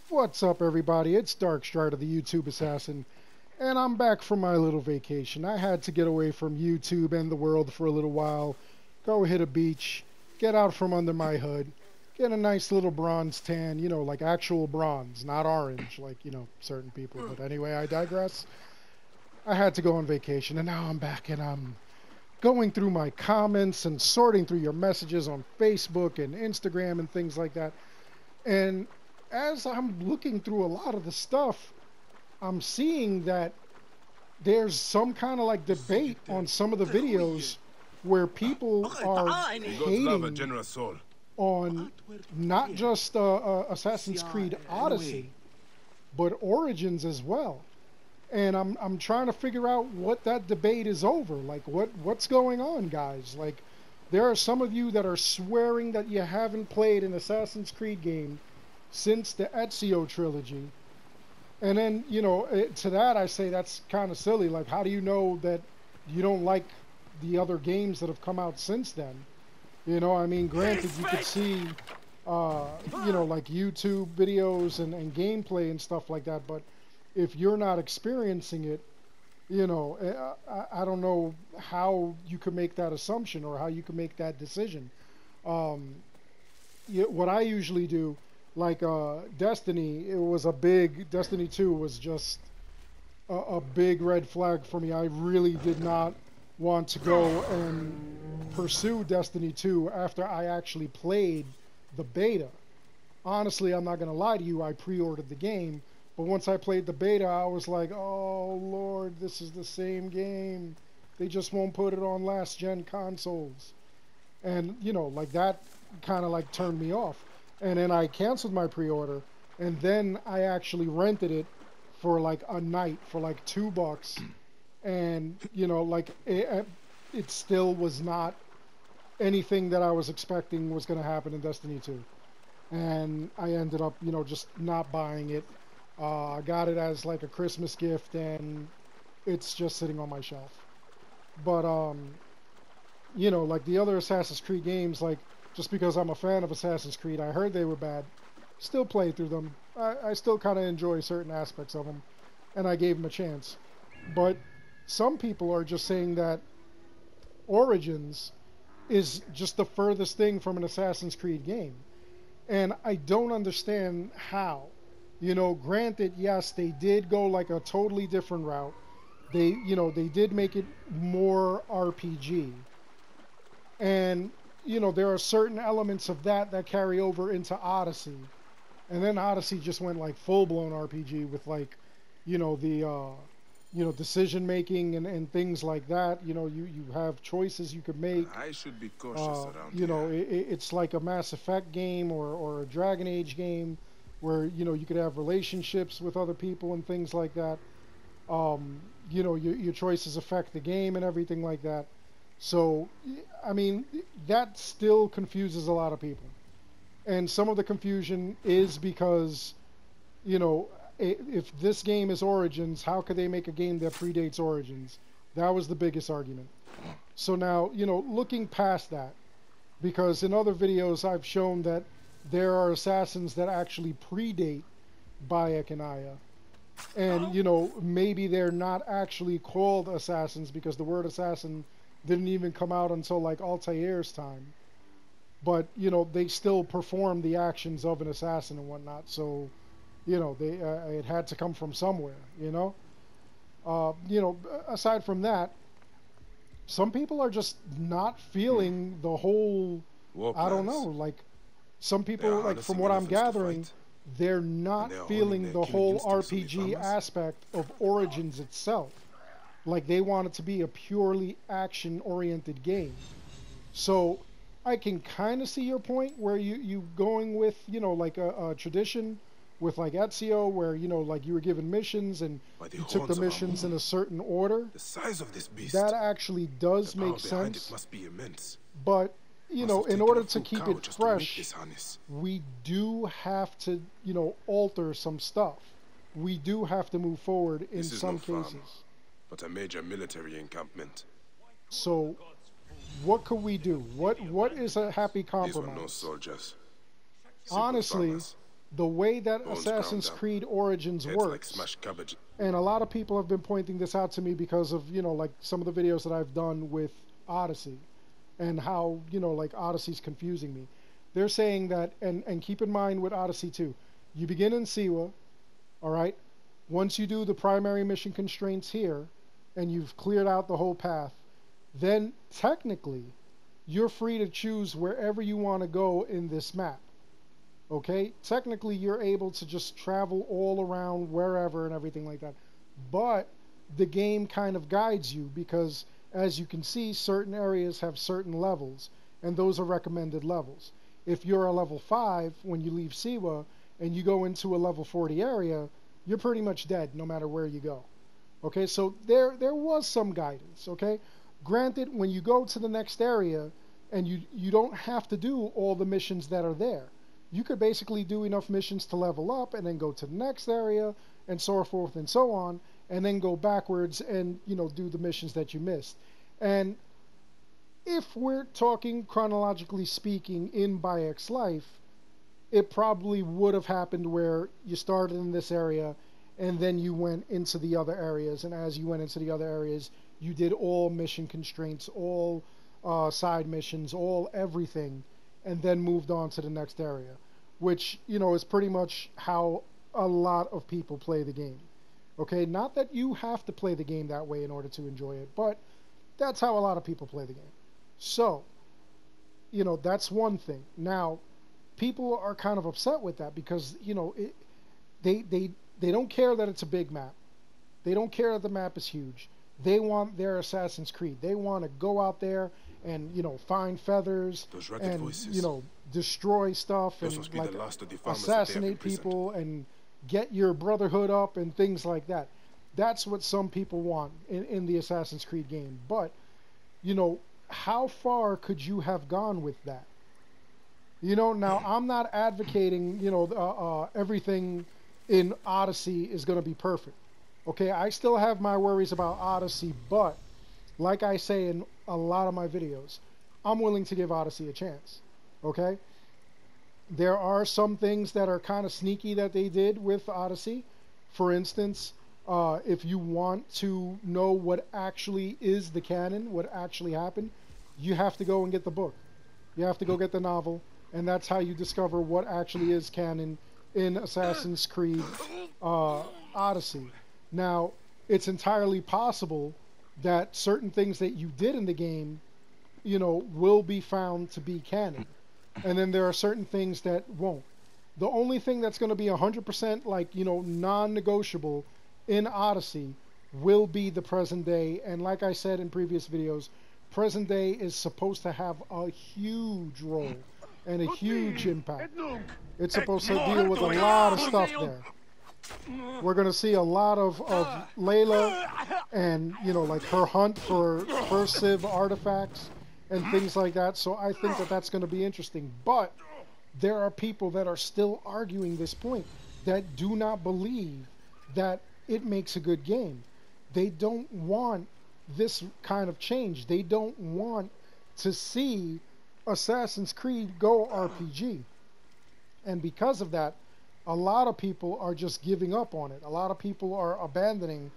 What's up, everybody? It's Darkstrider, the YouTube assassin, and I'm back from my little vacation. I had to get away from YouTube and the world for a little while, go hit a beach, get out from under my hood, get a nice little bronze tan, like actual bronze, not orange, like, certain people. But anyway, I digress. I had to go on vacation, and now I'm back, and I'm going through my comments and sorting through your messages on Facebook and Instagram and things like that. And as I'm looking through a lot of the stuff, I'm seeing that there's some kind of like debate on some of the videos where people are hating on not just Assassin's Creed Odyssey, but Origins as well. And I'm trying to figure out what that debate is over. Like, what's going on, guys? Like, there are some of you that are swearing that you haven't played an Assassin's Creed game since the Ezio trilogy. And then, to that I say that's kind of silly. Like, how do you know that you don't like the other games that have come out since then? I mean, granted, you could see, like YouTube videos and gameplay and stuff like that, but if you're not experiencing it, I don't know how you could make that assumption or how you could make that decision. What I usually do, like Destiny, Destiny 2 was just a big red flag for me. I really did not want to go and pursue Destiny 2 after I actually played the beta. Honestly, I'm not going to lie to you, I pre-ordered the game, but once I played the beta, I was like, oh Lord, this is the same game. They just won't put it on last-gen consoles. And, like that kind of like turned me off. And then I canceled my pre-order, and then I actually rented it for like a night for like $2. And, like it still was not anything that I was expecting was going to happen in Destiny 2. And I ended up, just not buying it. I got it as like a Christmas gift, and it's just sitting on my shelf. But, like the other Assassin's Creed games, like, just because I'm a fan of Assassin's Creed, I heard they were bad, still play through them. I still kind of enjoy certain aspects of them, and I gave them a chance. But some people are just saying that Origins is just the furthest thing from an Assassin's Creed game. And I don't understand how. Granted, yes, they did go like a totally different route. They did make it more RPG. And, there are certain elements of that carry over into Odyssey. And then Odyssey just went like full-blown RPG with like, the, decision making and things like that. You have choices you could make. I should be cautious around here. It's like a Mass Effect game or a Dragon Age game where, you could have relationships with other people and things like that. Your choices affect the game and everything like that. So, I mean, that still confuses a lot of people. And some of the confusion is because, if this game is Origins, how could they make a game that predates Origins? That was the biggest argument. So now, looking past that, because in other videos I've shown that there are assassins that actually predate Bayek and Aya. And, maybe they're not actually called assassins because the word assassin didn't even come out until like Altair's time. But, they still perform the actions of an assassin and whatnot. So, it had to come from somewhere, aside from that, some people are just not feeling the whole, I don't know, like, some people, like, from what I'm gathering, they're not feeling the whole RPG aspect of Origins itself. Like, they want it to be a purely action-oriented game. So, I can kind of see your point where you going with, like a tradition with like Ezio, where, like you were given missions and you took the missions in a certain order. The size of this beast. That actually does make sense. It must be immense. But, in order to keep it fresh, we do have to, alter some stuff. We do have to move forward in some cases. But a major military encampment. So, what could we do? What is a happy compromise? These were no soldiers. Honestly, farmers. The way that Bones Assassin's ground down. Creed Origins Heads like works, smashed cabbage. and a lot of people have been pointing this out to me because of, you know, like some of the videos that I've done with Odyssey and how, you know, like Odyssey's confusing me. They're saying that, and keep in mind with Odyssey too, you begin in Siwa, all right? Once you do the primary mission constraints here, and you've cleared out the whole path, then technically you're free to choose wherever you want to go in this map. Okay? Technically you're able to just travel all around wherever and everything like that. But the game kind of guides you because, as you can see, certain areas have certain levels, and those are recommended levels. If you're a level 5 when you leave Siwa and you go into a level 40 area, you're pretty much dead no matter where you go. Okay, so there was some guidance, okay? Granted, when you go to the next area, and you don't have to do all the missions that are there. You could basically do enough missions to level up and then go to the next area and so forth and so on, and then go backwards and, you know, do the missions that you missed. And if we're talking chronologically speaking in Bayek's life, it probably would have happened where you started in this area and then you went into the other areas, and as you went into the other areas, you did all mission constraints, all side missions, all everything, and then moved on to the next area, which, you know, is pretty much how a lot of people play the game. Okay, not that you have to play the game that way in order to enjoy it, but that's how a lot of people play the game. So, you know, that's one thing. Now, people are kind of upset with that because, you know, they don't care that it's a big map. They don't care that the map is huge. They want their Assassin's Creed. They want to go out there and, you know, find feathers and, voices. you know, destroy stuff Those and must be like the last of the farmers that they have assassinate imprisoned. people and get your brotherhood up and things like that. That's what some people want in the Assassin's Creed game. But, you know, how far could you have gone with that? You know, now I'm not advocating, you know, everything in Odyssey is going to be perfect. Okay, I still have my worries about Odyssey, but like I say in a lot of my videos, I'm willing to give Odyssey a chance. Okay? There are some things that are kind of sneaky that they did with Odyssey. For instance, if you want to know what actually is the canon, what actually happened, you have to go and get the book. You have to go get the novel, and that's how you discover what actually is canon in Assassin's Creed Odyssey. Now, it's entirely possible that certain things that you did in the game, you know, will be found to be canon. And then there are certain things that won't. The only thing that's going to be 100% like, you know, non-negotiable in Odyssey will be the present day. And like I said in previous videos, present day is supposed to have a huge role and a huge impact. It's supposed to deal with a lot of stuff there. We're going to see a lot of Layla and, you know, like her hunt for first Civ artifacts and things like that. So I think that that's going to be interesting. But there are people that are still arguing this point that do not believe that it makes a good game. They don't want this kind of change. They don't want to see Assassin's Creed go RPG. And because of that, a lot of people are just giving up on it. A lot of people are abandoning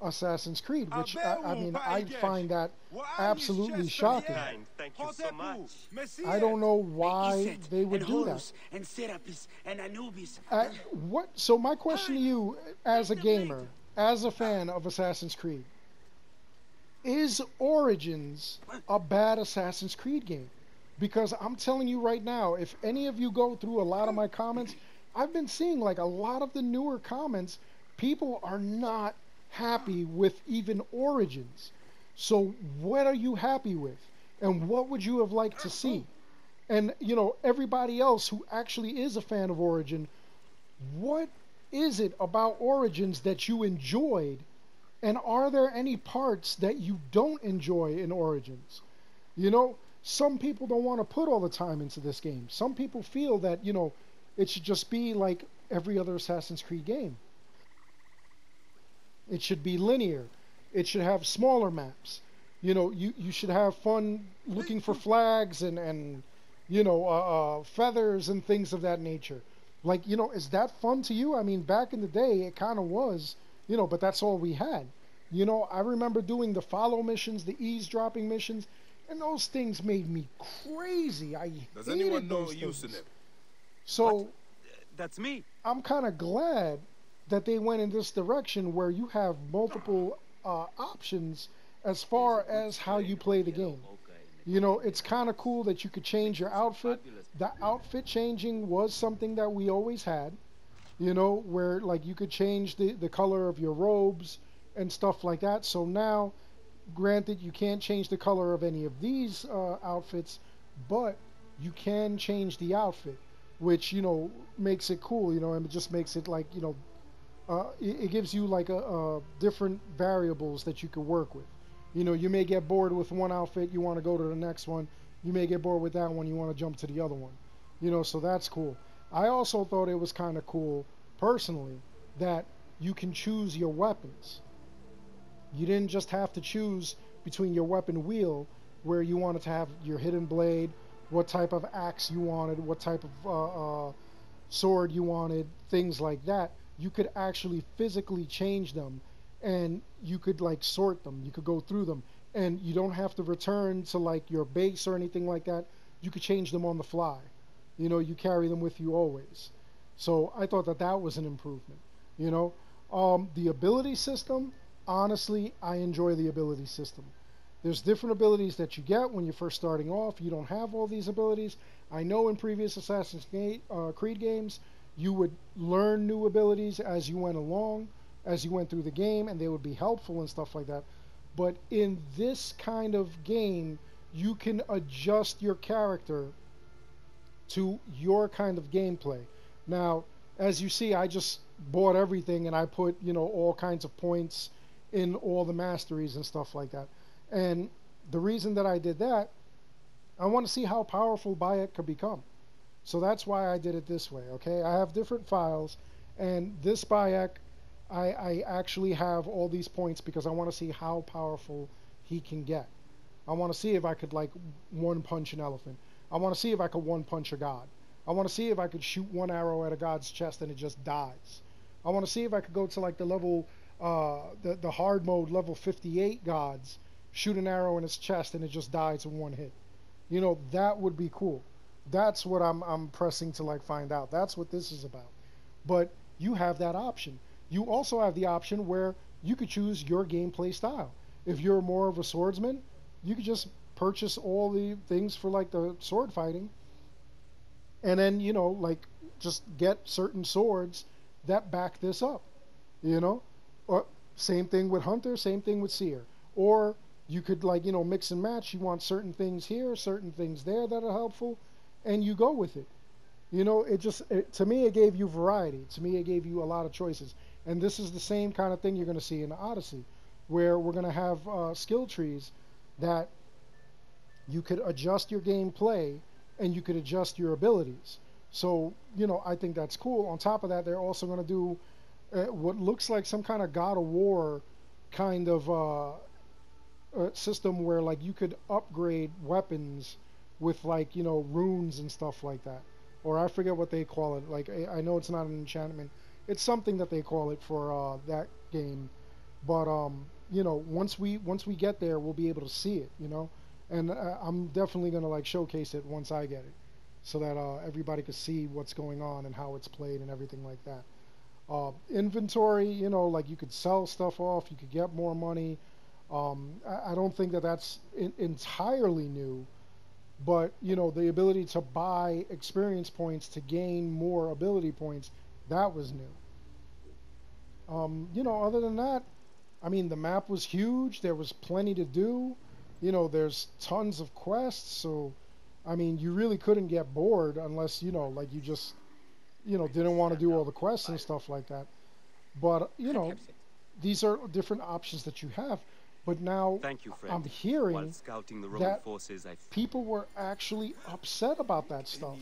Assassin's Creed, which I mean, I find that absolutely shocking. Thank you so much. I don't know why they would do that. So my question to you, as a gamer, as a fan of Assassin's Creed, is Origins a bad Assassin's Creed game? Because I'm telling you right now, if any of you go through a lot of my comments, I've been seeing like a lot of the newer comments, people are not happy with even Origins. So what are you happy with? And what would you have liked to see? And, you know, everybody else who actually is a fan of Origin, what is it about Origins that you enjoyed? And are there any parts that you don't enjoy in Origins? You know, some people don't want to put all the time into this game. Some people feel that, you know, it should just be like every other Assassin's Creed game. It should be linear. It should have smaller maps. You know, you should have fun looking for flags and you know, feathers and things of that nature. Like, is that fun to you? I mean, back in the day, it kind of was, but that's all we had. I remember doing the follow missions, the eavesdropping missions, and those things made me crazy. I Does hated anyone know those things. Usenet? What? So That's me. I'm kind of glad that they went in this direction where you have multiple options as far as how you play the game. It's kind of cool that you could change your outfit. The outfit changing was something that we always had, where like you could change the color of your robes and stuff like that. So now, granted, you can't change the color of any of these outfits, but you can change the outfit, which, makes it cool, and it just makes it like, it gives you like a different variables that you could work with. You may get bored with one outfit, you want to go to the next one. You may get bored with that one, you want to jump to the other one. So that's cool. I also thought it was kind of cool, personally, that you can choose your weapons. You didn't just have to choose between your weapon wheel, where you wanted to have your hidden blade, what type of axe you wanted, what type of sword you wanted, things like that. You could actually physically change them, and you could like sort them. You could go through them, and you don't have to return to like your base or anything like that. You could change them on the fly. You carry them with you always. So I thought that that was an improvement. The ability system, honestly, I enjoy the ability system. There's different abilities that you get when you're first starting off. You don't have all these abilities. I know in previous Assassin's Creed games, you would learn new abilities as you went along, as you went through the game, and they would be helpful and stuff like that. But in this kind of game, you can adjust your character to your kind of gameplay. Now, as you see, I just bought everything, and I put, all kinds of points in all the masteries and stuff like that. And the reason that I did that, I want to see how powerful Bayek could become. So that's why I did it this way, okay? I have different files, and this Bayek, I actually have all these points because I want to see how powerful he can get. I want to see if I could, like, one-punch an elephant. I want to see if I could one-punch a god. I want to see if I could shoot one arrow at a god's chest and it just dies. I want to see if I could go to, like, the level, the hard mode, level 58 gods, shoot an arrow in his chest and it just dies in one hit. That would be cool. That's what I'm pressing to like find out. That's what this is about. But you have that option. You also have the option where you could choose your gameplay style. If you're more of a swordsman, you could just purchase all the things for like the sword fighting, and then like just get certain swords that back this up. Or same thing with Hunter, same thing with Seer. Or you could like mix and match. You want certain things here, certain things there that are helpful, and you go with it. To me, it gave you variety. To me, it gave you a lot of choices. And this is the same kind of thing you're going to see in Odyssey, where we're going to have skill trees that you could adjust your gameplay and you could adjust your abilities. So, I think that's cool. On top of that, they're also going to do what looks like some kind of God of War kind of system where like you could upgrade weapons with like runes and stuff like that, or I forget what they call it. Like I know it's not an enchantment, it's something that they call it for that game. But once we get there, we'll be able to see it. And I'm definitely gonna like showcase it once I get it, so that everybody can see what's going on and how it's played and everything like that. Inventory, like you could sell stuff off, you could get more money. I don't think that that's entirely new, but the ability to buy experience points to gain more ability points, that was new. Other than that, I mean, the map was huge. There was plenty to do. There's tons of quests, so I mean, you really couldn't get bored unless like you just didn't want to do all the quests and stuff like that. But these are different options that you have. But now I'm hearing that people were actually upset about that stuff.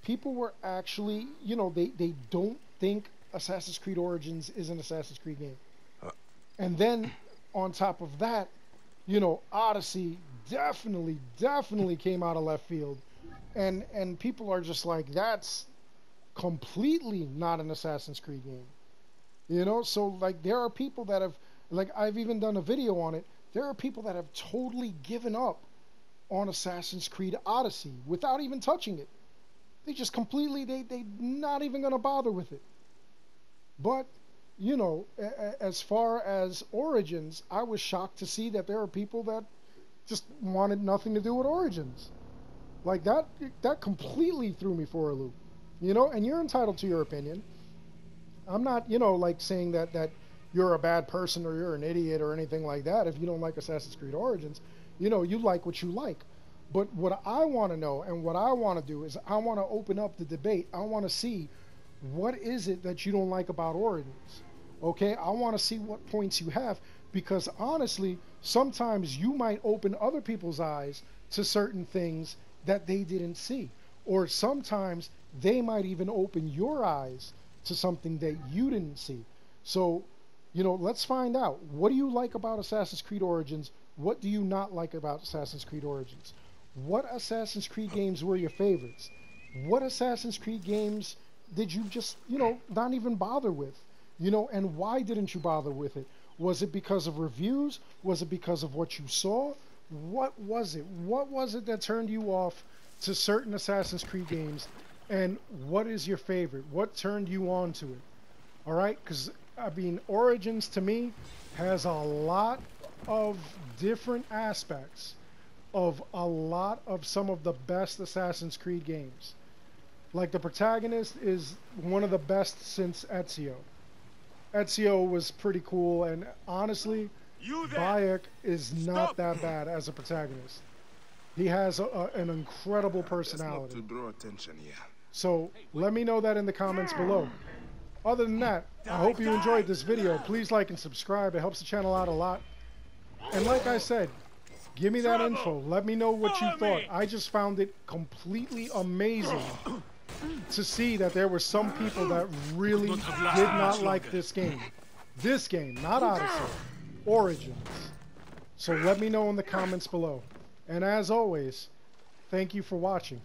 People were actually, they don't think Assassin's Creed Origins is an Assassin's Creed game. And then on top of that, Odyssey definitely came out of left field. And people are just like, that's completely not an Assassin's Creed game. You know, so like there are people that have, like I've even done a video on it, there are people that have totally given up on Assassin's Creed Odyssey without even touching it. They just completely, they not even going to bother with it. But, you know, as far as Origins, I was shocked to see that there are people that just wanted nothing to do with Origins. Like that completely threw me for a loop. You know, and you're entitled to your opinion. I'm not, you know, like saying that you're a bad person or you're an idiot or anything like that if you don't like Assassin's Creed Origins. You know, you like what you like. But what I want to know and what I want to do is I want to open up the debate. I want to see what is it that you don't like about Origins. Okay, I want to see what points you have, because honestly, sometimes you might open other people's eyes to certain things that they didn't see. Or sometimes they might even open your eyes to something that you didn't see. So, you know, let's find out. What do you like about Assassin's Creed Origins? What do you not like about Assassin's Creed Origins? What Assassin's Creed games were your favorites? What Assassin's Creed games did you just, you know, not even bother with? You know, and why didn't you bother with it? Was it because of reviews? Was it because of what you saw? What was it? What was it that turned you off to certain Assassin's Creed games? And what is your favorite? What turned you on to it? All right? Because, I mean, Origins to me has a lot of different aspects of a lot of some of the best Assassin's Creed games. Like the protagonist is one of the best since Ezio. Ezio was pretty cool, and honestly, Bayek is not that bad as a protagonist. He has an incredible personality. Not to draw attention here. So let me know that in the comments below. Other than that, I hope you enjoyed this video. Please like and subscribe. It helps the channel out a lot. And like I said, give me that info. Let me know what you thought. I just found it completely amazing to see that there were some people that really did not like this game. This game, not Odyssey. Origins. So let me know in the comments below. And as always, thank you for watching.